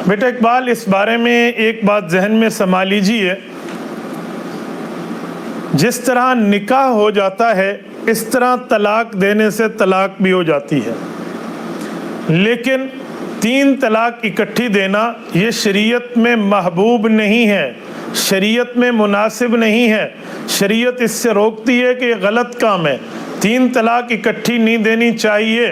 بیٹا اقبال، اس بارے میں ایک بات ذہن میں سما لیجیے، جس طرح نکاح ہو جاتا ہے اس طرح طلاق دینے سے طلاق بھی ہو جاتی ہے، لیکن 3 طلاق اکٹھی دینا یہ شریعت میں محبوب نہیں ہے، شریعت میں مناسب نہیں ہے۔ شریعت اس سے روکتی ہے کہ یہ غلط کام ہے، 3 طلاق اکٹھی نہیں دینی چاہیے،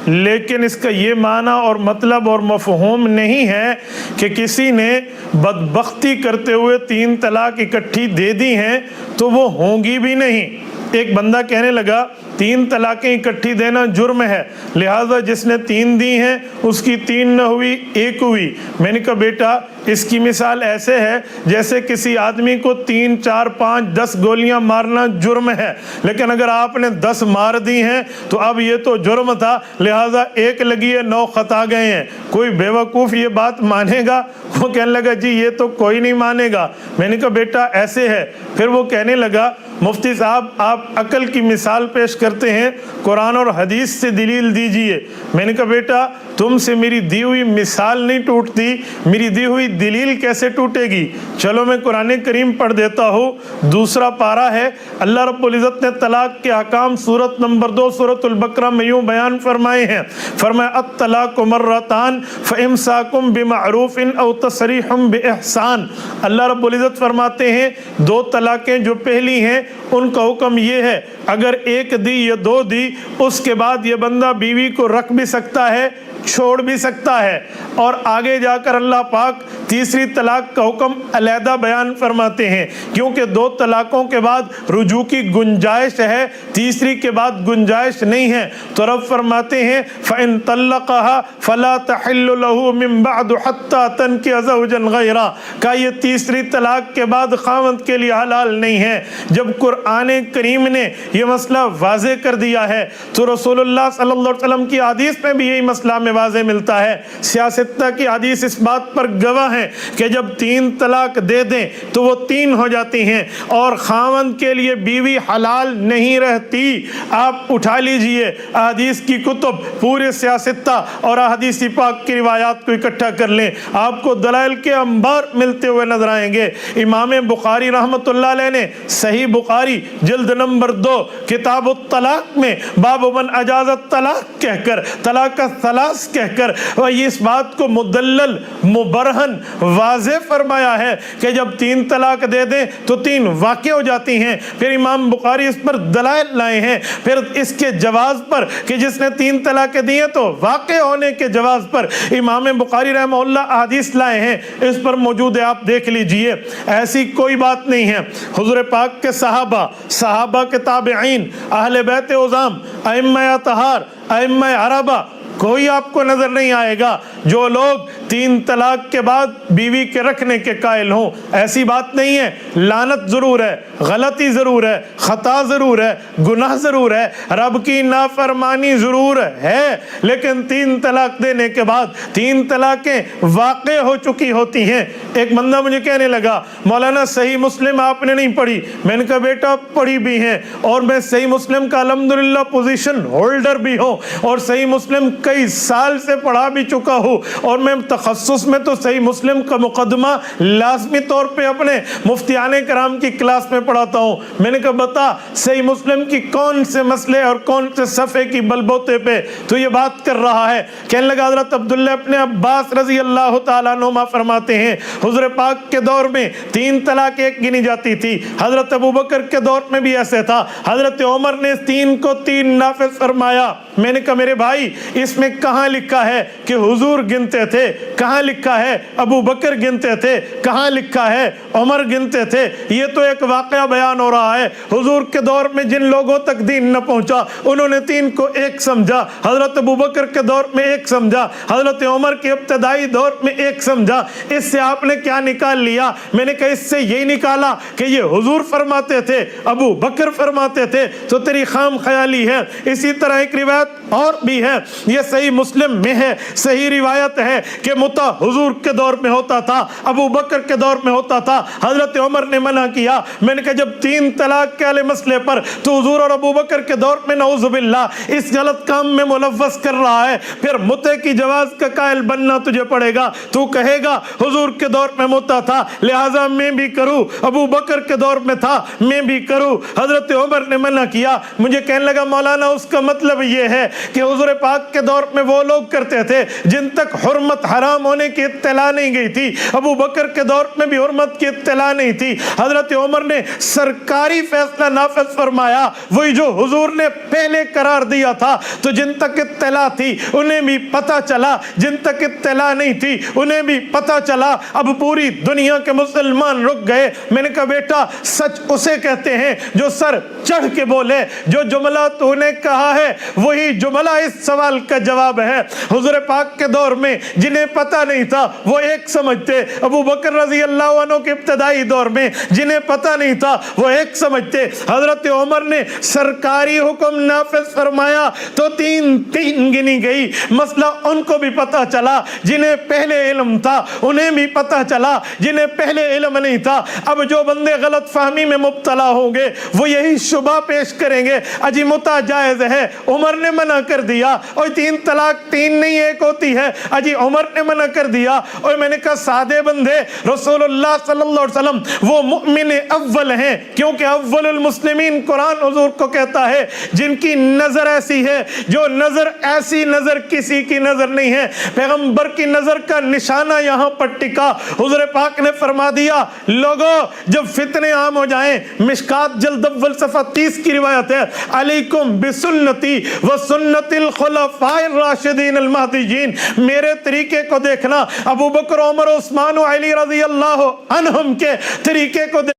لیکن اس کا یہ معنی اور مطلب اور مفہوم نہیں ہے کہ کسی نے بدبختی کرتے ہوئے 3 طلاق اکٹھی دے دی ہیں تو وہ ہوں گی بھی نہیں۔ ایک بندہ کہنے لگا 3 طلاقیں اکٹھی دینا جرم ہے، لہٰذا جس نے 3 دی ہیں اس کی 3 نہ ہوئی 1 ہوئی۔ میں نے کہا بیٹا اس کی مثال ایسے ہے جیسے کسی آدمی کو 3 4 5 10 گولیاں مارنا جرم ہے، لیکن اگر آپ نے 10 مار دی ہیں تو اب یہ تو جرم تھا، لہٰذا 1 لگی ہے 9 خطا گئے ہیں۔ کوئی بیوقوف یہ بات مانے گا؟ وہ کہنے لگا جی یہ تو کوئی نہیں مانے گا۔ میں نے کہا بیٹا ایسے ہے۔ پھر وہ کہنے لگا مفتی صاحب آپ عقل کی مثال پیش کرتے ہیں، قرآن اور حدیث سے دلیل دیجئے۔ میں نے کہا بیٹا تم سے میری دی ہوئی مثال نہیں ٹوٹتی، میری دی ہوئی دلیل کیسے ٹوٹے گی؟ چلو میں قرآن کریم پڑھ دیتا ہوں، 2 پارہ ہے۔ اللہ رب العزت نے طلاق کے احکام سورۃ نمبر 2 سورۃ البقرہ میں یوں بیان فرمائے ہیں، فرمایا الطلاق مرتان فامساکم بمعروف او تسریح باحسان۔ اللہ رب العزت فرماتے ہیں 2 طلاقیں جو پہلی ہیں ان کا حکم یہ ہے اگر 1 دی یا 2 دی اس کے بعد یہ بندہ بیوی کو رکھ بھی سکتا ہے چھوڑ بھی سکتا ہے، اور آگے جا کر اللہ پاک تیسری طلاق کا حکم علیحدہ بیان فرماتے ہیں، کیونکہ 2 طلاقوں کے بعد رجوع کی گنجائش ہے، تیسری کے بعد گنجائش نہیں ہے، تو رب فرماتے ہیں فَإِن طَلَّقَهَا فَلَا تَحِلُّ لَهُ مِن بَعْدُ حَتَّى تَنْكِحَ زَوْجًا غَيْرَهُ کا یہ تیسری طلاق کے بعد خاوند کے لیے حلال نہیں ہے۔ جب قرآن کریم نے یہ مسئلہ واضح کر دیا ہے تو رسول اللہ صلی اللہ علیہ وسلم کی حدیث میں بھی یہی مسئلہ میں واضح ملتا ہے۔ سیاستہ کی حدیث اس بات پر گواہ ہے کہ جب 3 طلاق دے دیں تو وہ 3 ہو جاتی ہیں اور خاوند کے لیے بیوی حلال نہیں رہتی۔ آپ اٹھا لیجئے احادیث کی کتب، پورے سیاستہ اور احادیث پاک کی روایات کو اکٹھا کر لیں، آپ کو دلائل کے انبار ملتے ہوئے نظر آئیں گے۔ امام بخاری رحمۃ اللہ علیہ نے صحیح بخاری جلد نمبر 2 کتاب الطلاق میں باب من اجاز الطلاق کہہ کر طلاق الثلاث کہہ کر اس بات کو مدلل مبرہن واضح فرمایا ہے کہ جب 3 طلاق دے دیں تو 3 واقع ہو جاتی ہیں۔ پھر امام بخاری اس پر دلائل لائے ہیں، پھر اس کے جواز پر کہ جس نے 3 طلاقیں دی ہیں تو واقع ہونے کے جواز پر امام بخاری رحمہ اللہ احادیث لائے ہیں، اس پر موجود ہے، آپ دیکھ لیجئے۔ ایسی کوئی بات نہیں ہے، حضور پاک کے صحابہ کے تابعین، اہل بیت عظام، ائمہ اطہار، ائمہ عربہ، کوئی آپ کو نظر نہیں آئے گا جو لوگ 3 طلاق کے بعد بیوی کے رکھنے کے قائل ہوں۔ ایسی بات نہیں ہے، لعنت ضرور ہے، غلطی ضرور ہے، خطا ضرور ہے، گناہ ضرور ہے، رب کی نافرمانی ضرور ہے، لیکن 3 طلاق دینے کے بعد 3 طلاقیں واقع ہو چکی ہوتی ہیں۔ ایک بندہ مجھے کہنے لگا مولانا صحیح مسلم آپ نے نہیں پڑھی۔ میں نے کہا بیٹا پڑھی بھی ہیں، اور میں صحیح مسلم کا الحمدللہ پوزیشن ہولڈر بھی ہوں، اور صحیح مسلم کئی سال سے پڑھا بھی چکا ہوں، اور میں تخصص میں تو صحیح مسلم کا مقدمہ لازمی طور پہ اپنے مفتیان کرام کی کلاس میں پڑھاتا ہوں۔ میں نے کہا بتا صحیح مسلم کی کون سے مسئلے اور کون سے صفحے کی بلبوتے پہ تو یہ بات کر رہا ہے؟ کہنے لگا حضرت عبداللہ ابن عباس رضی اللہ تعالیٰ عنہما فرماتے ہیں حضور پاک کے دور میں 3 طلاق 1 گنی جاتی تھی، حضرت ابوبکر کے دور میں بھی ایسے تھا، حضرت عمر نے 3 کو 3 نافذ فرمایا۔ میں نے کہا میرے بھائی اس میں کہاں لکھا ہے کہ حضور گنتے تھے؟ کہاں لکھا ہے ابو بکر گنتے تھے؟ کہاں لکھا ہے عمر گنتے تھے؟ یہ تو ایک واقعہ بیان ہو رہا ہے۔ حضور کے دور میں جن لوگوں تک دین نہ پہنچا انہوں نے 3 کو 1 سمجھا، حضرت ابو بکر کے دور میں 1 سمجھا، حضرت عمر کے ابتدائی دور میں 1 سمجھا۔ اس سے آپ نے کیا نکال لیا؟ میں نے کہا اس سے یہی نکالا کہ یہ حضور فرماتے تھے، ابو بکر فرماتے تھے، تو تیری خام خیالی ہے۔ اسی طرح ایک روایت اور بھی ہے، یہ صحیح مسلم میں ہے، صحیح روایت ہے کہ متع حضور کے دور میں ہوتا تھا، ابو بکر کے دور میں ہوتا تھا، حضرت عمر نے منع کیا۔ میں نے کہا جب 3 طلاق کے والے مسئلے پر تو حضور اور ابو بکر کے دور میں نعوذ باللہ اس غلط کام میں ملوث کر رہا ہے، پھر متع کی جواز کا قائل بننا تجھے پڑے گا۔ تو کہے گا حضور کے دور میں متع تھا لہٰذا میں بھی کروں، ابو بکر کے دور میں تھا میں بھی کروں، حضرت عمر نے منع کیا۔ مجھے کہنے لگا مولانا اس کا مطلب یہ ہے کہ حضور پاک کے دور میں وہ لوگ کرتے تھے جن تک حرمت حرام ہونے کی اطلاع نہیں گئی تھی، ابو بکر کے دور میں بھی حرمت کی اطلاع نہیں تھی، حضرت عمر نے سرکاری فیصلہ نافذ فرمایا وہی جو حضور نے پہلے قرار دیا تھا، تو جن تک اطلاع تھی انہیں بھی پتہ چلا، جن تک اطلاع نہیں تھی انہیں بھی پتہ چلا، اب پوری دنیا کے مسلمان رک گئے۔ میں نے کہا بیٹا سچ اسے کہتے ہیں جو سر چڑھ کے بولے، جو جملہ تو نے کہا ہے وہی جملہ اس سوال کا جواب ہے۔ حضور پاک کے دور میں جنہیں پتہ نہیں تھا وہ ایک سمجھتے، ابو بکر رضی اللہ عنہ کے ابتدائی دور میں جنہیں پتہ نہیں تھا وہ ایک سمجھتے، حضرت عمر نے سرکاری حکم نافذ فرمایا تو 3 گنی گئی، مسئلہ ان کو بھی پتہ چلا جنہیں پہلے علم تھا، انہیں بھی پتہ چلا جنہیں پہلے علم نہیں تھا۔ اب جو بندے غلط فہمی میں مبتلا ہوں گے وہ یہی شبہ پیش کریں گے اجی متع جائز ہے، عمر نے منع کر دیا، اور 3 طلاق 3 نہیں 1 ہوتی ہے، اجی عمر نے منع کر دیا۔ اور میں نے کہا سادے بندے، رسول اللہ صلی اللہ علیہ وسلم وہ مؤمن اول ہیں، کیونکہ اول المسلمین قرآن حضور کو کہتا ہے جن کی نظر ایسی ہے جو نظر ایسی نظر کسی کی نظر نہیں ہے، پیغمبر کی نظر کا نشانہ یہاں پر ٹکا۔ حضور پاک نے فرما دیا لوگو جب فتنے عام ہو جائیں، مشکات جلد اول صفحہ 30 کی روایت ہے، علیکم بسنتی و سنت الخلفاء الراشدین المہدیین، میرے طریقے کو دیکھنا، ابو بکر عمر عثمان و علی رضی اللہ عنہم کے طریقے کو دیکھنا،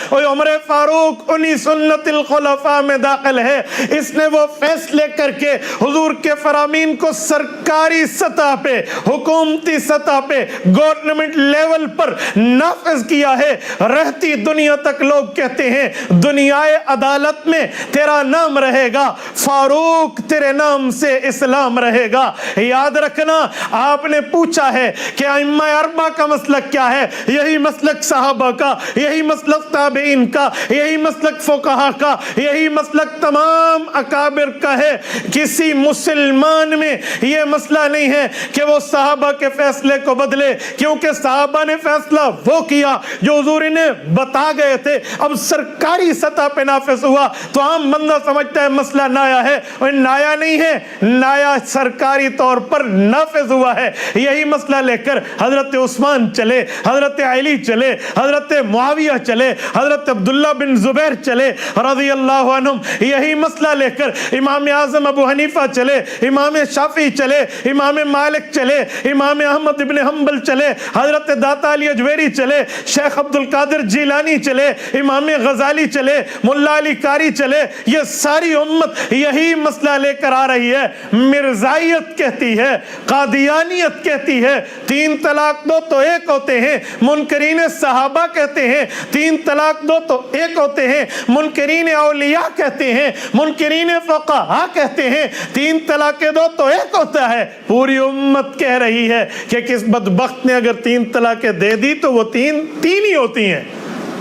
اور عمر فاروق انہی سنت الخلفاء میں داخل ہے۔ اس نے وہ فیصلے کر کے حضور کے فرامین کو سرکاری سطح پہ، حکومتی سطح پہ، گورنمنٹ لیول پر نافذ کیا ہے۔ رہتی دنیا تک لوگ کہتے ہیں دنیائے عدالت میں تیرا نام رہے گا، فاروق تیرے نام سے اسلام رہے گا۔ یاد رکھنا آپ نے پوچھا ہے کہ ائمہ اربعہ کا مسلک کیا ہے، یہی مسلک صحابہ کا، یہی مسلک تابعین کا، یہی مسلک فقہا کا، یہی مسلک تمام اکابر کا ہے۔ کسی مسلمان میں یہ مسئلہ نہیں ہے کہ وہ صحابہ کے فیصلے کو بدلے، کیونکہ صحابہ نے فیصلہ وہ کیا جو حضور نے بتا گئے تھے، اب سرکاری سطح پہ نافذ ہوا تو عام بندہ سمجھتا ہے مسئلہ نایا ہے، اور نایا نہیں ہے، نایا سرکاری طور پر نافذ ہوا ہے۔ یہی مسئلہ لے کر حضرت عثمان چلے، حضرت علی چلے، حضرت معاویہ چلے، حضرت عبداللہ بن زبیر چلے رضی اللہ عنہم، یہی مسئلہ لے کر امام اعظم ابو حنیفہ چلے، امام شافعی چلے، امام مالک چلے، امام احمد ابن حنبل چلے، حضرت داتا علی اجویری چلے، شیخ عبد القادر جیلانی چلے، امام غزالی چلے، ملا علی قاری چلے، یہ ساری امت یہی مسئلہ لے کر آ رہی ہے۔ مرزائیت کہتی ہے، قادیانیت کہتی ہے 3 طلاق دو تو 1 ہوتے ہیں، منکرین صحابہ کہتے ہیں 3 طلاق دو تو 1 ہوتے ہیں، منکرین اولیاء کہتے ہیں، منکرین فقہا کہتے ہیں 3 طلاق دو تو 1 ہوتا ہے۔ پوری امت کہہ رہی ہے کہ کس بدبخت نے اگر 3 طلاقیں دے دی تو وہ 3 ہی ہوتی ہیں۔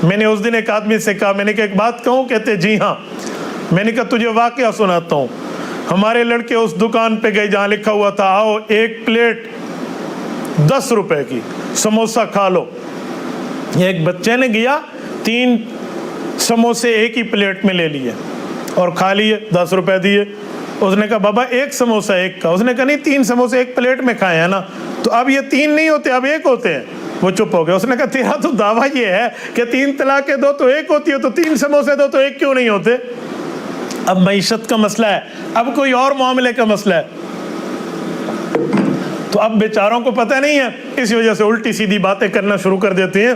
میں نے اس دن ایک آدمی سے کہا، میں نے کہا ایک بات کہوں؟ کہتے جی ہاں۔ میں نے کہا تجھے واقعہ سناتا ہوں۔ ہمارے لڑکے اس دکان پہ گئے جہاں لکھا ہوا تھا آؤ 1 پلیٹ 10 روپے کی سموسہ کھا لو۔ ایک بچے نے گیا 3 سموسے ایک ہی پلیٹ میں لے لیے اور کھا لیے، 10 روپے دیے۔ اس نے کہا بابا 1 سموسہ 1 کا۔ اس نے کہا نہیں 3 سموسے ایک پلیٹ میں کھائے ہیں نا، تو اب یہ 3 نہیں ہوتے، اب 1 ہوتے ہیں۔ وہ چپ ہو گیا۔ اس نے کہا تیرا تو دعویٰ یہ ہے کہ 3 طلاقیں دو تو 1 ہوتی ہے، تو 3 سموسے دو تو 1 کیوں نہیں ہوتے؟ اب معیشت کا مسئلہ ہے، اب کوئی اور معاملے کا مسئلہ ہے، تو اب بیچاروں کو پتہ نہیں ہے، اس وجہ سے الٹی سیدھی باتیں کرنا شروع کر دیتے ہیں۔